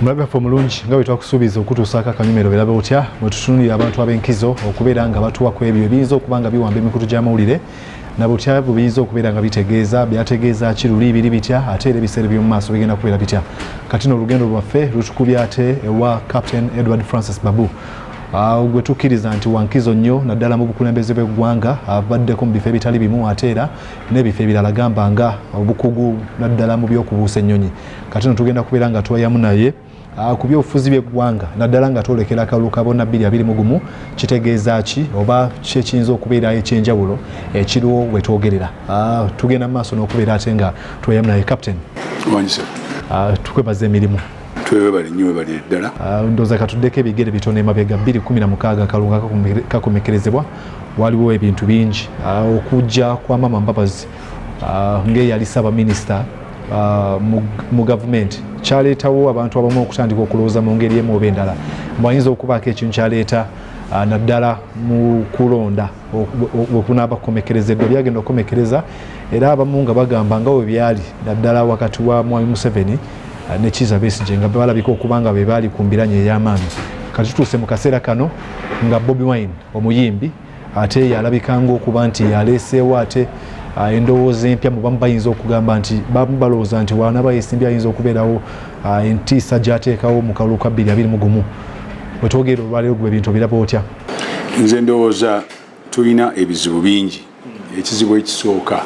Mulabe mulungi nga bwetwakusuubiza okutuusaako akanyumiro berabe otya bwe tutunulira abantu ab'enkizo okubeera nga batuwako ebyo ebiyinza okuba nga biwamba emikutu gy'amawulire na butya buyinza okubeera nga bitegeeza byategeeza ki luli biri bitya ate era ebiseera by'omu maaso bigenda kubeera bitya. Kati n'olugendo lwaffe lutukubye ate ewa Captain Edward Francis Babu gwe tukkiriza nti wankizo nnyo naddala mu bukulembeze bw'eggwanga abaddeko mu bifo ebitali bimu ate era n'ebifo ebirala gamba nga obukugu naddala mu by'okubuusa ennyonyi. Kati tugenda kubeera nga twayamu naye ku by'obufuzi by'eggwanga naddala nga twolekera akalulu ka bonna 2021 kitegeeza ki oba kyekiyinza okubeera ekyenjawulo ekiriwo we twogerera. Tugenda mu maaso n'okubeera ate nga twayamu naye Captain. Tukwebaza emirimu. Twebale nnyo bali ddala. Ndowooza katuddeko ebigere bitono emabega 2016 akalunga kakomekerezebwa waliwo ebintu bingi okujja kwa Mama Mbabazi ng'eyali Ssaabaminisita mu gavumenti kyaleetawo abantu abamu okutandika okulowooza mu ngeri emu oba endala mwayinza okubaako ekintu kyaleeta naddala mu kulonda okunaaba kukomekerezeddwa byagenda okukomekereza era abamu nga bagamba nga we byali naddala wakati wa Mwami Museveni ne Kizza Besigye nga balabika okubanga be baali ku mbiranye ey'amaanyi. Kati tutuuse mu kaseera kano nga Bobi Wine omuyimbi ate yalabika ng'okuba nti yaleeseewo ate endowooza empya mu bamu bayinza okugamba nti bamu balowooza nti wanaba yesimbye ayinza okubeerawo entiisa gy'ateekawo mu kalulu ka 2021. Bwe twogera olwaleero gwe bintu biraba otya? Nze ndowooza tulina ebizibu bingi. Ekizibu ekisooka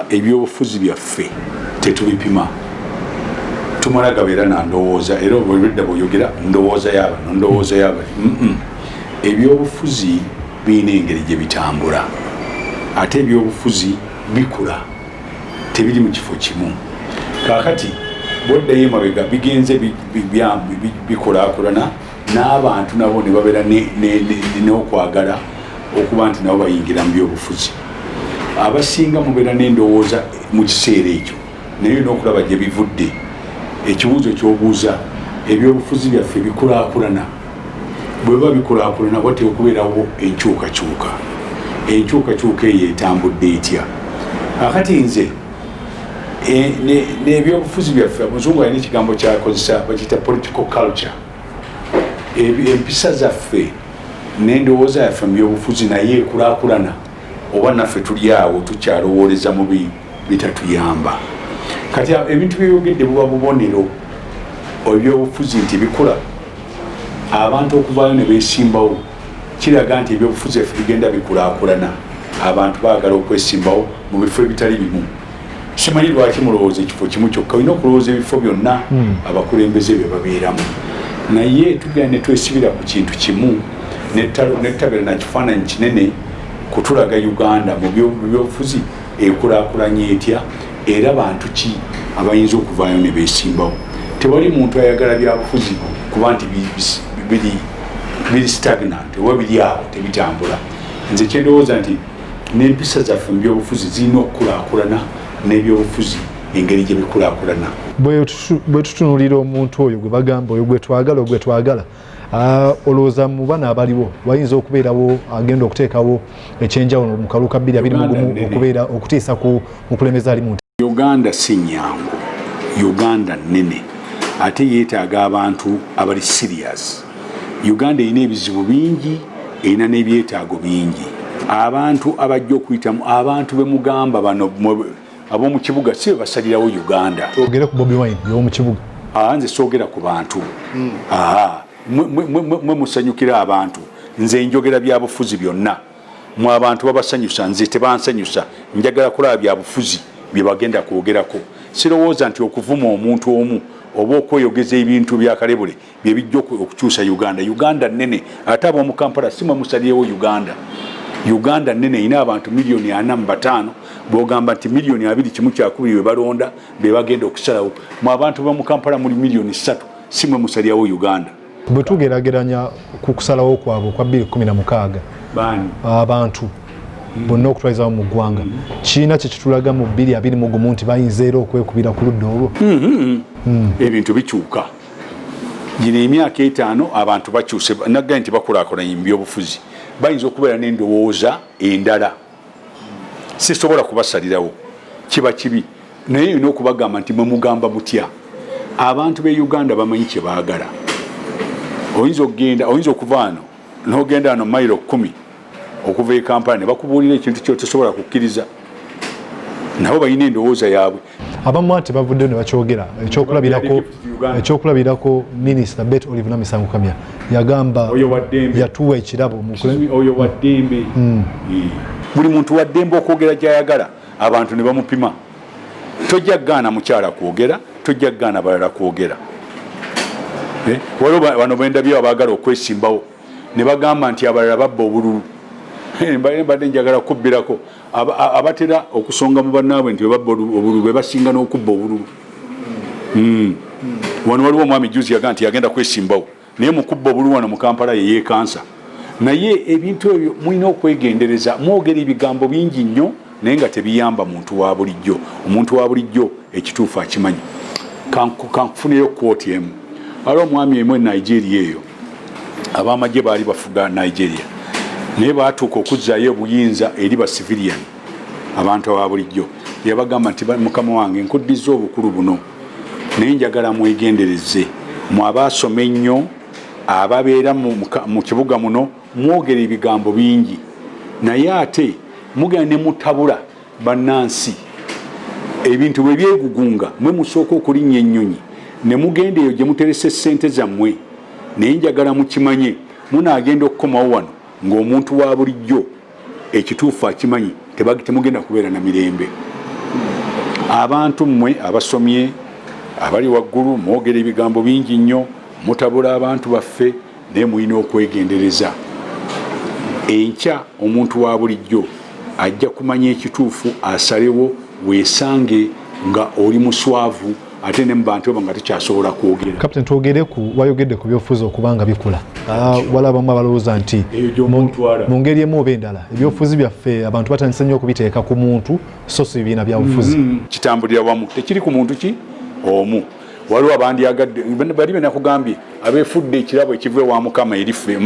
ebyobufuzi byaffe tetubipima. Tumala gabeera na ndowooza era obwedda bw'oyogera ndowooza y'abano ndowooza y'abali. Ebyobufuzi birina engeri gye bitambula ate ebyobufuzi bikula tebiri mu kifo kimu. Kaakati bwoddayo emabega bigenze bikulaakulana n'abantu nabo ne babeera n'okwagala okuba nti nabo bayingira mu byobufuzi. Abasinga mubeera n'endowooza mu kiseera ekyo naye n'okulaba gye bivudde. Ekibuuzo ky'obuuza ebyobufuzi byaffe bikulaakulana bwe biba bikulaakulana watera okubeerawo enkyukakyuka. Enkyukakyuka eyo etambudde etya? Akati nze n'ebyobufuzi byaffe Omuzungu alina ekigambo kyakozesa bakiyita political culture. Empisa zaffe n'endowooza yaffe mu byobufuzi naye ekulaakulana oba naffe tuli awo tukyalowooleza mu bitatuyamba. Kati ebintu byeyogedde buba bubonero ebyobufuzi nti bikula abantu okuvaayo ne beesimbawo kiraga nti ebyobufuzi byaffe bigenda bikulaakulana abantu baagala okwesimbawo mu bifo ebitali bimu. Simanyi lwaki mulowooza ekifo kimu kyokka olina okulowooza ebifo byonna abakulembeze bye babeeramu naye tugenda ne twesibira ku kintu kimu netutabira na kifaananyi kinene kutulaga Uganda mu byobufuzi ekulaakulanye etya era bantu ki abayinza okuvaayo ne beesimbawo. Tewali muntu ayagala byabufuzi kuba nti biri stagnant oba biri awo tebitambula. Nze kyendowooza nti n'empisa zaffe mu byobufuzi zirina okukulaakulana n'ebyobufuzi engeri gye bikulaakulana. Bwe tutunuulira omuntu oyo gwe bagamba oyo gwe twagala olowooza mu bana abaliwo wayinza okubeerawo agenda okuteekawo ekyenjawulo mu kalulu ka 2021 okubeera okutiisa ku mukulembeze ali mu Uganda si nnyangu. Uganda nnene ate yeetaaga abantu abali serious. Uganda erina ebizibu bingi erina n'ebyetaago bingi. Abantu abajja okuyitamu abantu be mugamba bano ab'omu kibuga si basalirawo Uganda. Ogere ku Bobi Wine y'omu kibuga. Nze soogera ku bantu. Mwe musanyukira abantu. Nze njogera byabufuzi byonna. Mu abantu babasanyusa nze tebansanyusa. Njagala kulaba byabufuzi bye bagenda kwogerako. Sirowooza nti okuvuma omuntu omu oba okweyogeza ebintu bya kalebule bye bijja okukyusa Uganda. Uganda nnene ate ab'omu Kampala si mwe musalyewo Uganda. Uganda nnene erina abantu milioni 45 bw'ogamba nti milioni 2.2 be balonda be bagenda okusalawo. Mu abantu b'omu Kampala muli milioni 3 si mwe musalyawo Uganda. Bwe tugeraageranya ku kusalawo kwabwe kwa 2016 abantu bonna okutwaliza mu ggwanga kiina kye kitulaga mu 2021 nti bayinza era okwekubira ku ludda olwo. Ebintu bikyuka. Gino emyaka 5 abantu bakyuse nagga nti bakulaakulanye mu byobufuzi bayinza okubeera n'endowooza endala. Sisobola kubasalirawo kiba kibi naye olina okubagamba nti mwe mugamba mutya abantu be Uganda bamanyi kye baagala. Oyinza okuva wano n'ogenda wano mayiro 10 okuva e Kampala ne bakubuulira ekintu ky'otosobola kukkiriza. Nabo balina endowooza yaabwe. Abamu ate bavuddeyo ne bakyogera ekyokulabirako minisita Bet Olive Namisango Kamya yagamba yatuwa ekirabo oyo wa ddembe. Buli muntu wa ddembe okwogera gy'ayagala abantu ne bamupima. Tojja kugaana mukyala kwogera, tojja kugaana balala kwogera. Waliwo bano bendabyo abaagala okwesimbawo ne bagamba nti abalala babba obululu. Mbadde njagala kubbirako abatera okusonga mu bannaabwe nti babba obululu be basinga n'okubba obululu. Wano waliwo omwami juzi yagaa nti yagenda kwesimbawo naye mu kubba obululu wano mu Kampala ye yeekansa. Naye ebintu ebyo mulina okwegendereza, mwogera ebigambo bingi nnyo naye nga tebiyamba muntu wa bulijjo. Omuntu wa bulijjo ekituufu akimanyi. Kankufuneyo kwoti emu. Waliwo omwami emu e Nigeria eyo ab'amagye baali bafuga Nigeria naye baatuuka okuzzaayo obuyinza eri ba civilian abantu aba bulijjo. Yabagamba nti mukama wange nkuddiza obukulu buno naye njagala mwegendereze mu abaasoma ennyo ababeera mu kibuga muno mwogera ebigambo bingi naye ate mugenda ne mutabula bannansi ebintu bwe byegugunga mwe musooka okulinnya ennyonyi ne mugenda eyo gye muterese ssente zammwe naye njagala mukimanye munaagenda okukomawo wano ng'omuntu wa bulijjo ekituufu akimanyi temugenda kubeera na mirembe. Abantu mmwe abasomye abali waggulu mwogera ebigambo bingi nnyo mutabula abantu baffe naye mulina okwegendereza. Enkya omuntu wa bulijjo ajja kumanya ekituufu asalewo weesange nga oli muswavu ate ne mu bantu abo nga tukyasobola kwogera. Captain, twogere wayogedde ku byofuzi okubanga bikula. Waliwo abamu abalowooza nti mu ngeri emu oba endala ebyofuzi byaffe abantu batandise nnyo okubiteeka ku muntu so si bibiina bya bufuzi. Kitambulira wamu, tekiri ku muntu ki omu. Waliwo abandyagadde bali benakugambye abeefudde ekirabo ekiva ewa Mukama eriffe.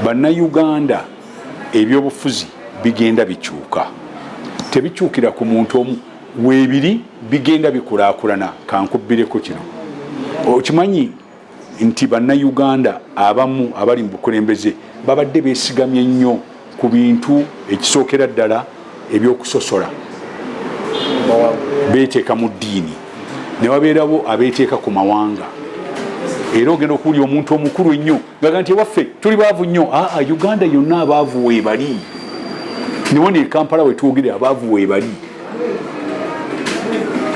Bannayuganda ebyobufuzi bigenda bikyuka, tebikyukira ku muntu omu, weebiri bigenda bikulaakulana. Kankubbireko kino, okimanyi nti bannayuganda abamu abali mu bukulembeze babadde beesigamye nnyo ku bintu ekisookera ddala ebyokusosola, beeteeka mu ddiini ne wabeerawo abeeteeka ku mawanga. Era ogenda okuwulira omuntu omukulu ennyo ngaga nti ewaffe tuli baavu nnyo. Uganda yonna abaavu weebali, niwo ne Kampala wetwogere abaavu weebali.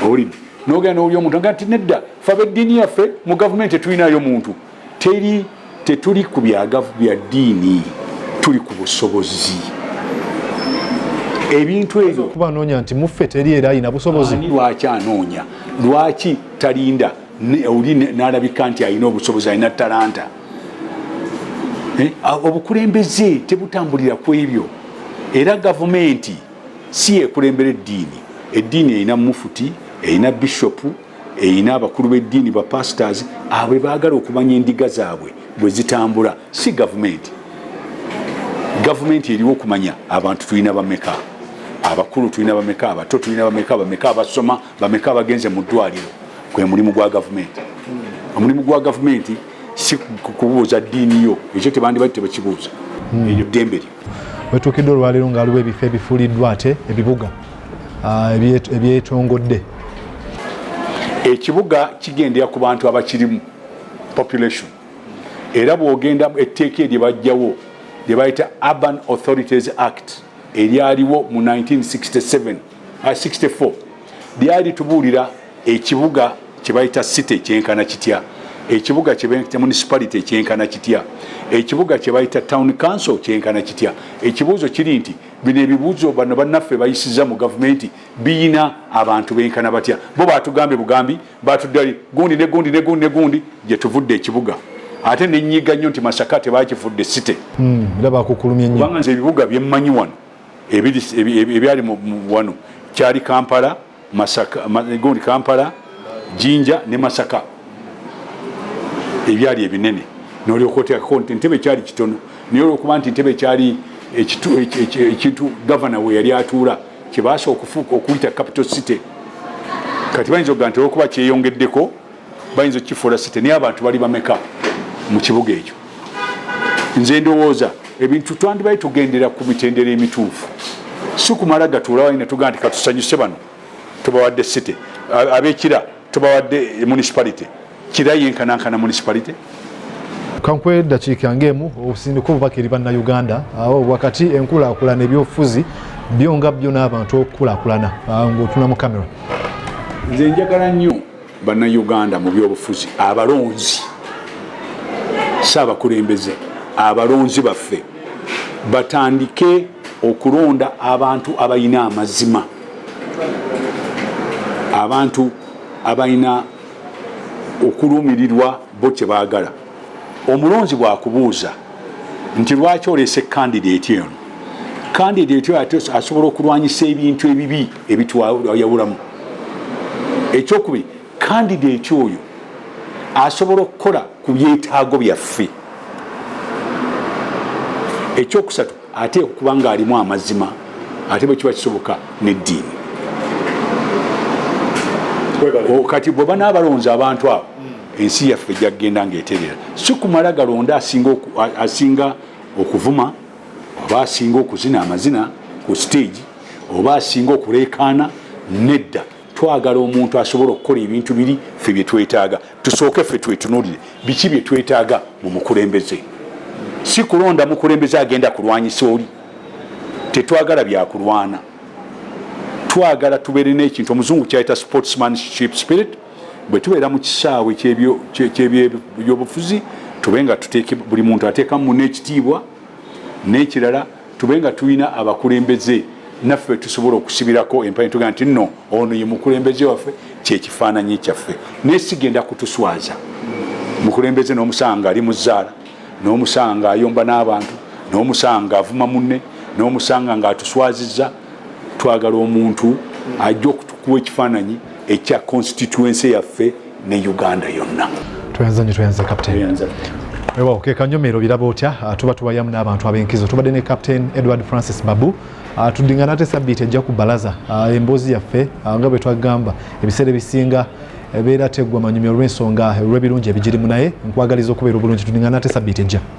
Olidde n'ogenda n'owulira omuntu nga nti nedda ffe ab'eddiini yaffe mu gavumenti tetulinayo muntu. Tetuli ku bya ddiini, tuli ku busobozi. Ebintu ebyo kuba anoonya nti muffe teri era alina busobozi. Lwaki anoonya? Lwaki talinda oli n'alabika nti alina obusobozi, alina talanta? Obukulembeze tebutambulira ku ebyo. Era gavumenti si yekulembera eddiini. Eddiini erina mufuti, erina bishopu, erina abakulu b'eddiini ba pastors abwe baagala okumanya endiga zaabwe bwe zitambula, si gavumenti. Gavumenti eriwo okumanya abantu tulina bameka, abakulu tulina bameka, abato tulina bameka, bameka abasoma, bameka abagenze mu ddwaliro. Gwe mulimu gwa gavumenti. Omulimu gwa gavumenti si kubuuza ddiini yo, ekyo tebandibadde tebakibuuza. Eryo ddembe lyo. Wetuukidde olwaleero nga waliwo ebifo ebifuuliddwa ate ebibuga ebyetongodde. Ekibuga kigendera ku bantu abakirimu, population. Era bw'ogenda etteeka eryo bajjawo lye bayita Urban Authorities Act eryaliwo mu 1964 lyali tubuulira ekibuga kye bayita city kyenkana kitya, ekibuga kye bayita municipality kyenkana kitya, ekibuga kye bayita town council kyenkana kitya. Ekibuuzo kiri nti bino ebibuuzo bano bannaffe bayisiza mu gavumenti biyina abantu benkana batya. Bo batugambye bugambi, batuddali gundi ne gundi ne gundi ne gundi gye tuvudde ekibuga. Ate nenyiga nnyo nti Masaka tebakifudde city. Era bakukulumya nnyo. Kubanga nze ebibuga byemmanyi wano ebyali wano kyali Kampala, Masaka, gundi Kampala, Jinja ne Masaka. Ebyali ebinene. N'olyoka oteekako nti Entebbe kyali kitono. Naye olwokuba nti Entebbe kyali ekintu gavana we yali atuula kye baasooka okuyita capital city. Kati bayinza okuga nti olwokuba kyeyongeddeko bayinza okukifuula site naye abantu bali bameka mu kibuga ekyo. Nze ndowooza ebintu twandibaye tugendera ku mitendera emituufu, si kumala gatuula walina tugaa nti katusanyuse bano tubawadde site, ab'ekira tubawadde municipality, kira yenkanankana municipality. Kankwe dakiika ng'emu obusindika obubaka eri bannayuganda wakati enkulaakulana ebyobufuzi byonga byo n'abantu okukulaakulana ng'otuna mu kamera. Nze njagala nnyo bannayuganda mu byobufuzi, abalonzi saabakulembeze, abalonzi baffe batandike okulonda abantu abalina amazima, abantu abalina okulumirirwa bo kye baagala. Omulonzi bw'akubuuza nti lwaki oleese kandidate eno, kandidate oyo ate asobola okulwanyisa ebintu ebibi ebitwayawulamu. Ekyokubiri, kandidate oyo asobola okukola ku byetaago byaffe. Ekyokusatu, ate okuba ng'alimu amazima, ate bwe kiba kisoboka n'eddiini. Kati bwe banaabalonza abantu abo, ensi yaffe gyagenda ng'eterera. Si kumala galonda asinga okuvuma, oba asinga okuzina amazina ku stage, oba asinga okuleekaana. Nedda, twagala omuntu asobola okukola ebintu biri ffe bye twetaaga. Tusooke ffe twetunuulire biki bye twetaaga mu mukulembeze. Si kulonda mukulembeze agenda kulwanyisa oli. Tetwagala byakulwana, twagala tubeere n'ekintu omuzungu kyayita sportsmanship spirit. Bwe tubeera mu kisaawe ky'ebyobufuzi tube nga buli muntu ateekamu munne ekitiibwa, n'ekirala tube nga tulina abakulembeze naffe tusobola okusibirako empagi tugaa nti nno ono ye mukulembeze waffe, kyekifaananyi kyaffe. Naye sigenda kutuswaza mukulembeze n'omusanga ali mu zzaala, n'omusanga ayomba n'abantu, n'omusanga avuma munne, n'omusanga ng'atuswazizza. Twagala omuntu ajja okutukuwa ekifaananyi ekya constituency yaffe ne Uganda yonna. Tuyanze Captain. Ewa okekanyomero biraba otya tuba tubayamu n'abantu ab'enkizo. Tubadde ne Captain Edward Francis Babu tudingana ate sabbiiti ejja ku bbalaza emboozi yaffe nga bwe twagamba ebiseera ebisinga ebeera teggwa manyumya olw'ensonga olw'ebirungi ebigirimu, naye nkwagaliza okubeera obulungi. Tudingana ate sabbiiti ejja.